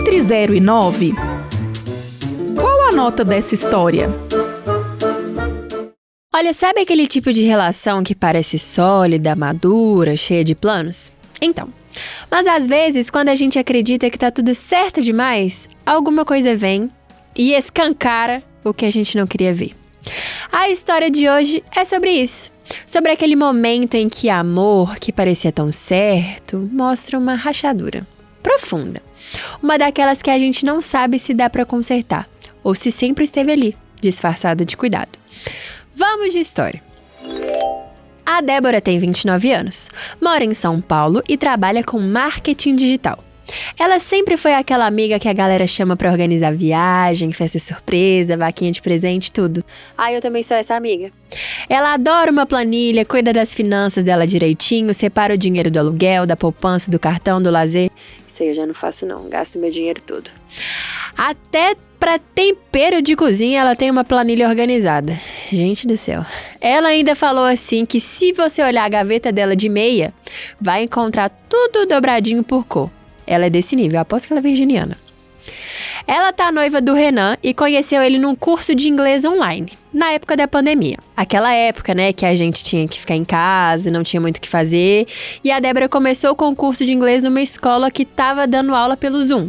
Entre 0 e 9, qual a nota dessa história? Olha, sabe aquele tipo de relação que parece sólida, madura, cheia de planos? Então, mas às vezes, quando a gente acredita que tá tudo certo demais, alguma coisa vem e escancara o que a gente não queria ver. A história de hoje é sobre isso. Sobre aquele momento em que amor, que parecia tão certo, mostra uma rachadura profunda. Uma daquelas que a gente não sabe se dá pra consertar, ou se sempre esteve ali, disfarçada de cuidado. Vamos de história. A Débora tem 29 anos, mora em São Paulo e trabalha com marketing digital. Ela sempre foi aquela amiga que a galera chama pra organizar viagem, festa surpresa, vaquinha de presente, tudo. Eu também sou essa amiga. Ela adora uma planilha, cuida das finanças dela direitinho, separa o dinheiro do aluguel, da poupança, do cartão, do lazer. Isso aí eu já não faço não, gasto meu dinheiro todo. Até pra tempero de cozinha ela tem uma planilha organizada. Gente do céu. Ela ainda falou assim que se você olhar a gaveta dela de meia, vai encontrar tudo dobradinho por cor. Ela é desse nível, aposto que ela é virginiana. Ela tá noiva do Renan e conheceu ele num curso de inglês online, na época da pandemia. Aquela época, né, que a gente tinha que ficar em casa, não tinha muito o que fazer. E a Débora começou com o curso de inglês numa escola que tava dando aula pelo Zoom.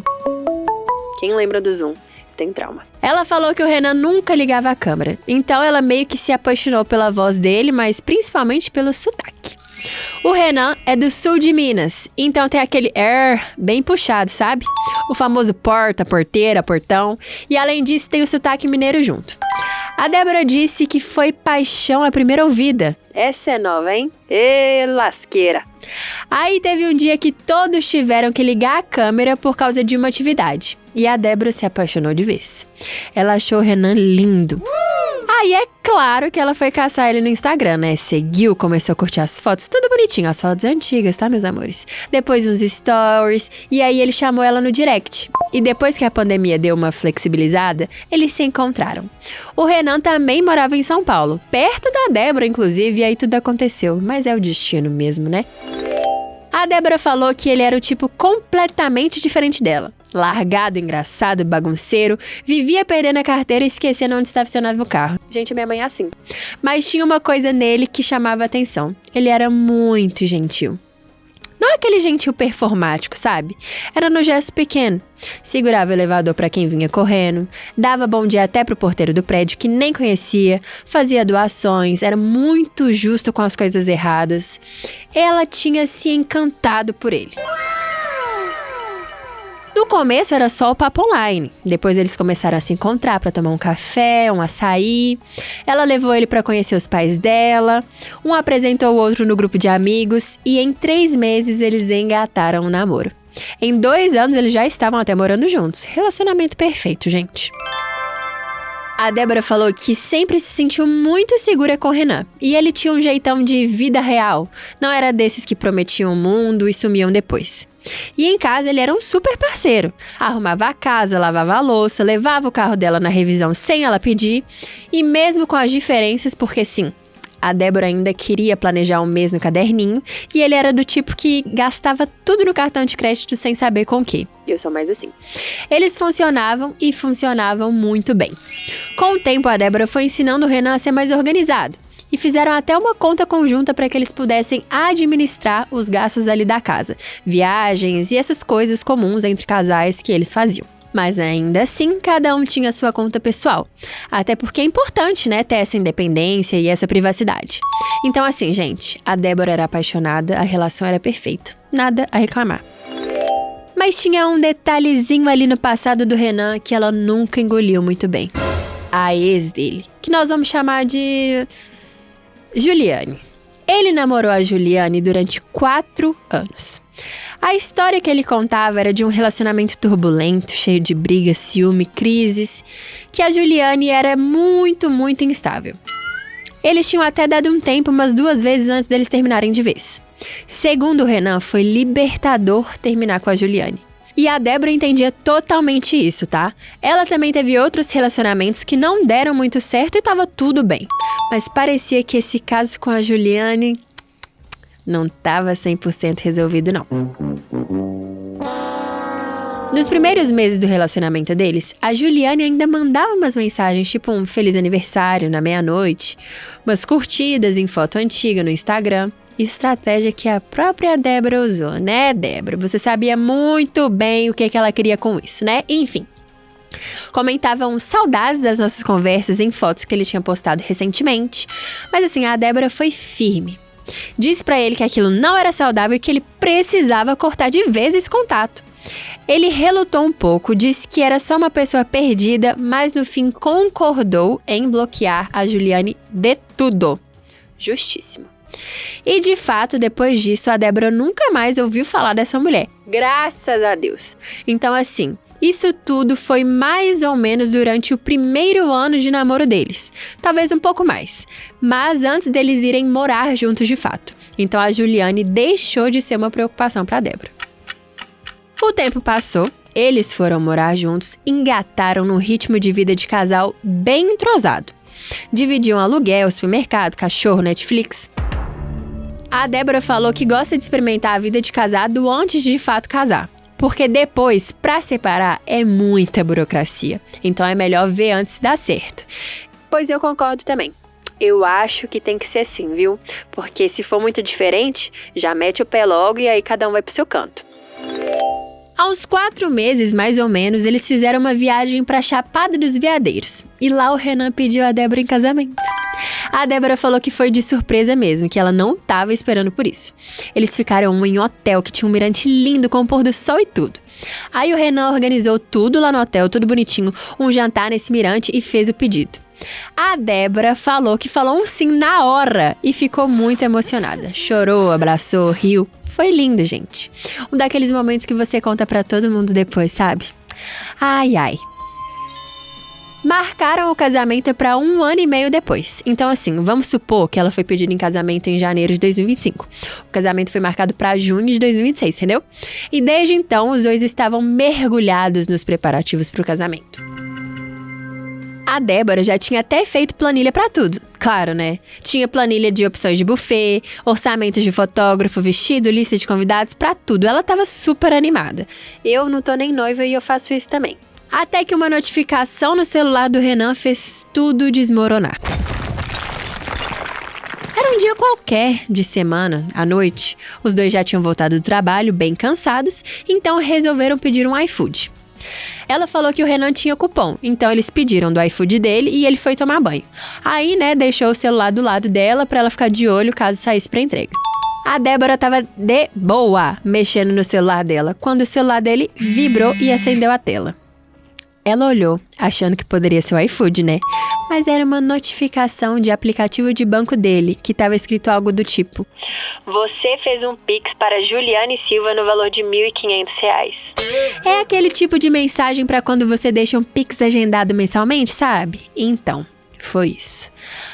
Quem lembra do Zoom? Tem trauma. Ela falou que o Renan nunca ligava a câmera, então ela meio que se apaixonou pela voz dele, mas principalmente pelo sotaque. O Renan é do sul de Minas, então tem aquele bem puxado, sabe? O famoso porta, porteira, portão, e além disso tem o sotaque mineiro junto. A Débora disse que foi paixão à primeira ouvida. Essa é nova, hein? Ê, lasqueira! Aí teve um dia que todos tiveram que ligar a câmera por causa de uma atividade. E a Débora se apaixonou de vez. Ela achou o Renan lindo. Aí é claro que ela foi caçar ele no Instagram, né? Seguiu, começou a curtir as fotos, tudo bonitinho, as fotos antigas, tá, meus amores? Depois uns stories, e aí ele chamou ela no direct. E depois que a pandemia deu uma flexibilizada, eles se encontraram. O Renan também morava em São Paulo, perto da Débora, inclusive, e aí tudo aconteceu. Mas é o destino mesmo, né? A Débora falou que ele era o tipo completamente diferente dela. Largado, engraçado, bagunceiro, vivia perdendo a carteira e esquecendo onde estacionava o carro. Gente, minha mãe é assim. Mas tinha uma coisa nele que chamava atenção. Ele era muito gentil. Não aquele gentil performático, sabe? Era no gesto pequeno. Segurava o elevador pra quem vinha correndo, dava bom dia até pro porteiro do prédio que nem conhecia, fazia doações, era muito justo com as coisas erradas. Ela tinha se encantado por ele. No começo era só o papo online, depois eles começaram a se encontrar para tomar um café, um açaí. Ela levou ele para conhecer os pais dela, um apresentou o outro no grupo de amigos e em 3 meses eles engataram um namoro. Em 2 anos eles já estavam até morando juntos, relacionamento perfeito, gente. A Débora falou que sempre se sentiu muito segura com o Renan. E ele tinha um jeitão de vida real. Não era desses que prometiam o mundo e sumiam depois. E em casa ele era um super parceiro. Arrumava a casa, lavava a louça, levava o carro dela na revisão sem ela pedir. E mesmo com as diferenças, porque sim, a Débora ainda queria planejar um mês no caderninho e ele era do tipo que gastava tudo no cartão de crédito sem saber com o quê. Eu sou mais assim. Eles funcionavam e funcionavam muito bem. Com o tempo, a Débora foi ensinando o Renan a ser mais organizado. E fizeram até uma conta conjunta para que eles pudessem administrar os gastos ali da casa. Viagens e essas coisas comuns entre casais que eles faziam. Mas ainda assim, cada um tinha sua conta pessoal. Até porque é importante, né, ter essa independência e essa privacidade. Então assim, gente, a Débora era apaixonada, a relação era perfeita. Nada a reclamar. Mas tinha um detalhezinho ali no passado do Renan que ela nunca engoliu muito bem. A ex dele, que nós vamos chamar de Juliane. Ele namorou a Juliane durante 4 anos. A história que ele contava era de um relacionamento turbulento, cheio de brigas, ciúme, crises, que a Juliane era muito, muito instável. Eles tinham até dado um tempo umas 2 vezes antes deles terminarem de vez. Segundo o Renan, foi libertador terminar com a Juliane. E a Débora entendia totalmente isso, tá? Ela também teve outros relacionamentos que não deram muito certo e tava tudo bem. Mas parecia que esse caso com a Juliane não tava 100% resolvido, não. Nos primeiros meses do relacionamento deles, a Juliane ainda mandava umas mensagens tipo um feliz aniversário na meia-noite, umas curtidas em foto antiga no Instagram. Estratégia que a própria Débora usou, né, Débora? Você sabia muito bem o que ela queria com isso, né? Enfim. Comentavam saudades das nossas conversas em fotos que ele tinha postado recentemente. Mas assim, a Débora foi firme. Disse pra ele que aquilo não era saudável e que ele precisava cortar de vez esse contato. Ele relutou um pouco, disse que era só uma pessoa perdida, mas no fim concordou em bloquear a Juliane de tudo. Justíssimo. E de fato, depois disso, a Débora nunca mais ouviu falar dessa mulher. Graças a Deus. Então assim, isso tudo foi mais ou menos durante o primeiro ano de namoro deles. Talvez um pouco mais. Mas antes deles irem morar juntos de fato. Então a Juliane deixou de ser uma preocupação para a Débora. O tempo passou, eles foram morar juntos, engataram num ritmo de vida de casal bem entrosado. Dividiam aluguel, supermercado, cachorro, Netflix. A Débora falou que gosta de experimentar a vida de casado antes de fato casar. Porque depois, pra separar, é muita burocracia. Então é melhor ver antes de dar certo. Pois eu concordo também. Eu acho que tem que ser assim, viu? Porque se for muito diferente, já mete o pé logo e aí cada um vai pro seu canto. Aos 4 meses, mais ou menos, eles fizeram uma viagem pra Chapada dos Veadeiros. E lá o Renan pediu a Débora em casamento. A Débora falou que foi de surpresa mesmo, que ela não estava esperando por isso. Eles ficaram em um hotel que tinha um mirante lindo com o pôr do sol e tudo. Aí o Renan organizou tudo lá no hotel, tudo bonitinho, um jantar nesse mirante e fez o pedido. A Débora falou que falou um sim na hora e ficou muito emocionada. Chorou, abraçou, riu. Foi lindo, gente. Um daqueles momentos que você conta pra todo mundo depois, sabe? Ai, ai. Marcaram o casamento para 1 ano e meio depois. Então assim, vamos supor que ela foi pedida em casamento em janeiro de 2025. O casamento foi marcado para junho de 2026, entendeu? E desde então, os dois estavam mergulhados nos preparativos para o casamento. A Débora já tinha até feito planilha para tudo. Claro, né? Tinha planilha de opções de buffet, orçamentos de fotógrafo, vestido, lista de convidados, para tudo. Ela tava super animada. Eu não tô nem noiva e eu faço isso também. Até que uma notificação no celular do Renan fez tudo desmoronar. Era um dia qualquer de semana, à noite. Os dois já tinham voltado do trabalho, bem cansados, então resolveram pedir um iFood. Ela falou que o Renan tinha cupom, então eles pediram do iFood dele e ele foi tomar banho. Aí, né, deixou o celular do lado dela pra ela ficar de olho caso saísse pra entrega. A Débora tava de boa mexendo no celular dela, quando o celular dele vibrou e acendeu a tela. Ela olhou, achando que poderia ser o iFood, né? Mas era uma notificação de aplicativo de banco dele, que estava escrito algo do tipo: você fez um Pix para Juliane Silva no valor de R$ 1.500. É aquele tipo de mensagem para quando você deixa um Pix agendado mensalmente, sabe? Então, foi isso.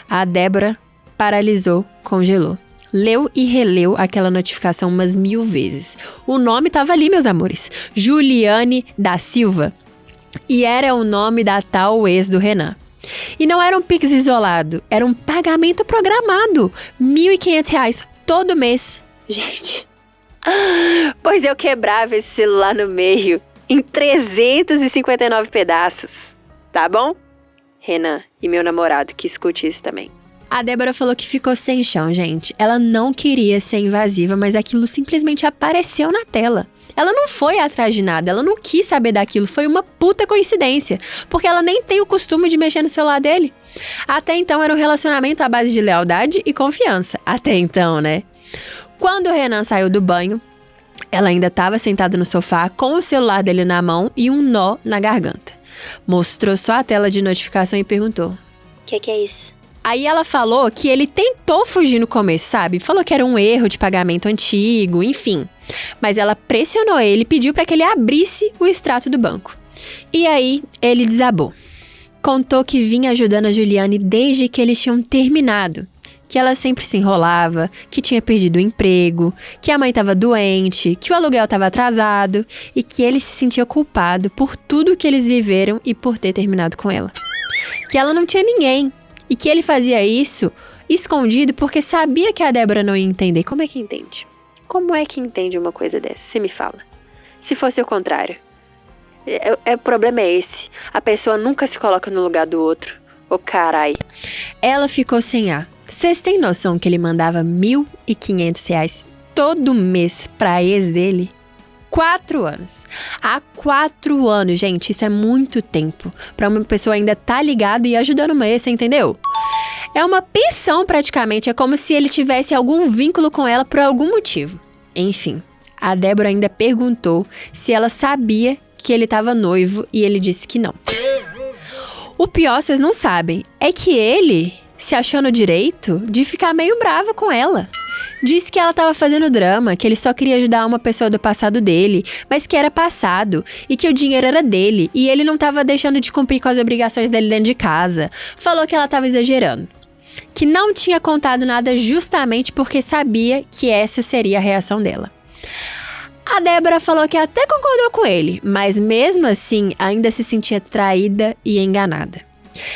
A Débora paralisou, congelou. Leu e releu aquela notificação umas 1000 vezes. O nome estava ali, meus amores. Juliane da Silva. E era o nome da tal ex do Renan. E não era um Pix isolado, era um pagamento programado. R$ 1.500 todo mês. Gente, pois eu quebrava esse celular no meio, em 359 pedaços. Tá bom? Renan e meu namorado, que escute isso também. A Débora falou que ficou sem chão, gente. Ela não queria ser invasiva, mas aquilo simplesmente apareceu na tela. Ela não foi atrás de nada, ela não quis saber daquilo, foi uma puta coincidência, porque ela nem tem o costume de mexer no celular dele. Até então era um relacionamento à base de lealdade e confiança. Até então, né? Quando o Renan saiu do banho, ela ainda estava sentada no sofá com o celular dele na mão e um nó na garganta. Mostrou só a tela de notificação e perguntou: que é isso? Aí ela falou que ele tentou fugir no começo, sabe? Falou que era um erro de pagamento antigo, enfim. Mas ela pressionou ele e pediu para que ele abrisse o extrato do banco. E aí, ele desabou. Contou que vinha ajudando a Juliane desde que eles tinham terminado. Que ela sempre se enrolava, que tinha perdido o emprego, que a mãe estava doente, que o aluguel estava atrasado e que ele se sentia culpado por tudo que eles viveram e por ter terminado com ela. Que ela não tinha ninguém e que ele fazia isso escondido porque sabia que a Débora não ia entender. Como é que entende? Como é que entende uma coisa dessa? Você me fala. Se fosse o contrário. O problema é esse. A pessoa nunca se coloca no lugar do outro. Ô, carai. Ela ficou sem ar. Vocês têm noção que ele mandava R$1.500 todo mês pra ex dele? 4 anos. Há 4 anos, gente, isso é muito tempo pra uma pessoa ainda tá ligada e ajudando uma ex, você entendeu? É uma pensão praticamente, é como se ele tivesse algum vínculo com ela por algum motivo. Enfim, a Débora ainda perguntou se ela sabia que ele estava noivo e ele disse que não. O pior, vocês não sabem, é que ele se achou no direito de ficar meio bravo com ela. Disse que ela estava fazendo drama, que ele só queria ajudar uma pessoa do passado dele, mas que era passado e que o dinheiro era dele e ele não estava deixando de cumprir com as obrigações dele dentro de casa. Falou que ela estava exagerando. Que não tinha contado nada justamente porque sabia que essa seria a reação dela. A Débora falou que até concordou com ele, mas mesmo assim ainda se sentia traída e enganada.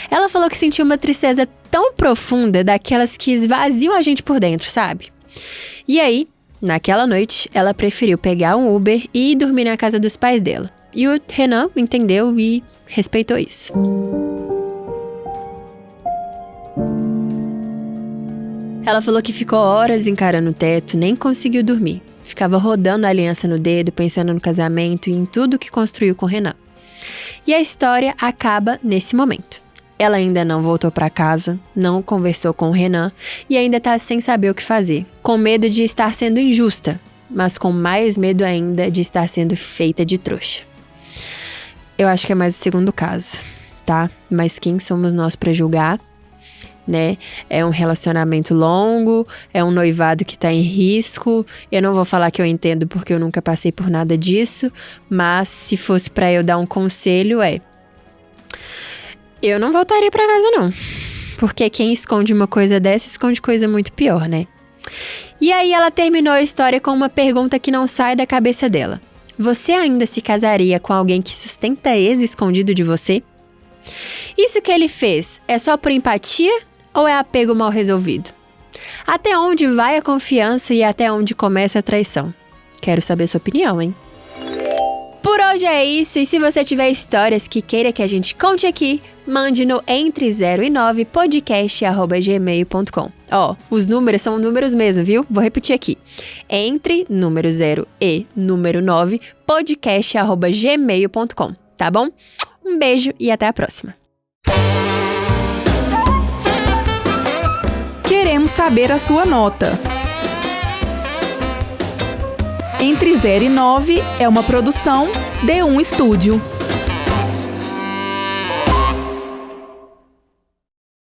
Ela falou que sentiu uma tristeza tão profunda daquelas que esvaziam a gente por dentro, sabe? E aí, naquela noite, ela preferiu pegar um Uber e ir dormir na casa dos pais dela. E o Renan entendeu e respeitou isso. Ela falou que ficou horas encarando o teto, nem conseguiu dormir. Ficava rodando a aliança no dedo, pensando no casamento e em tudo que construiu com o Renan. E a história acaba nesse momento. Ela ainda não voltou para casa, não conversou com o Renan e ainda tá sem saber o que fazer. Com medo de estar sendo injusta, mas com mais medo ainda de estar sendo feita de trouxa. Eu acho que é mais o segundo caso, tá? Mas quem somos nós para julgar? Né? É um relacionamento longo, é um noivado que tá em risco. Eu não vou falar que eu entendo porque eu nunca passei por nada disso, mas se fosse pra eu dar um conselho eu não voltaria pra casa não, porque quem esconde uma coisa dessa esconde coisa muito pior, né? E aí ela terminou a história com uma pergunta que não sai da cabeça dela. Você ainda se casaria com alguém que sustenta ex escondido de você? Isso que ele fez é só por empatia ou é apego mal resolvido? Até onde vai a confiança e até onde começa a traição? Quero saber sua opinião, hein? Por hoje é isso, e se você tiver histórias que queira que a gente conte aqui, mande no entre0e9podcast@gmail.com. Os números são números mesmo, viu? Vou repetir aqui. Entre número 0 e número 9 podcast@gmail.com, tá bom? Um beijo e até a próxima. Queremos saber a sua nota. Entre 0 e 9 é uma produção D1 Estúdio.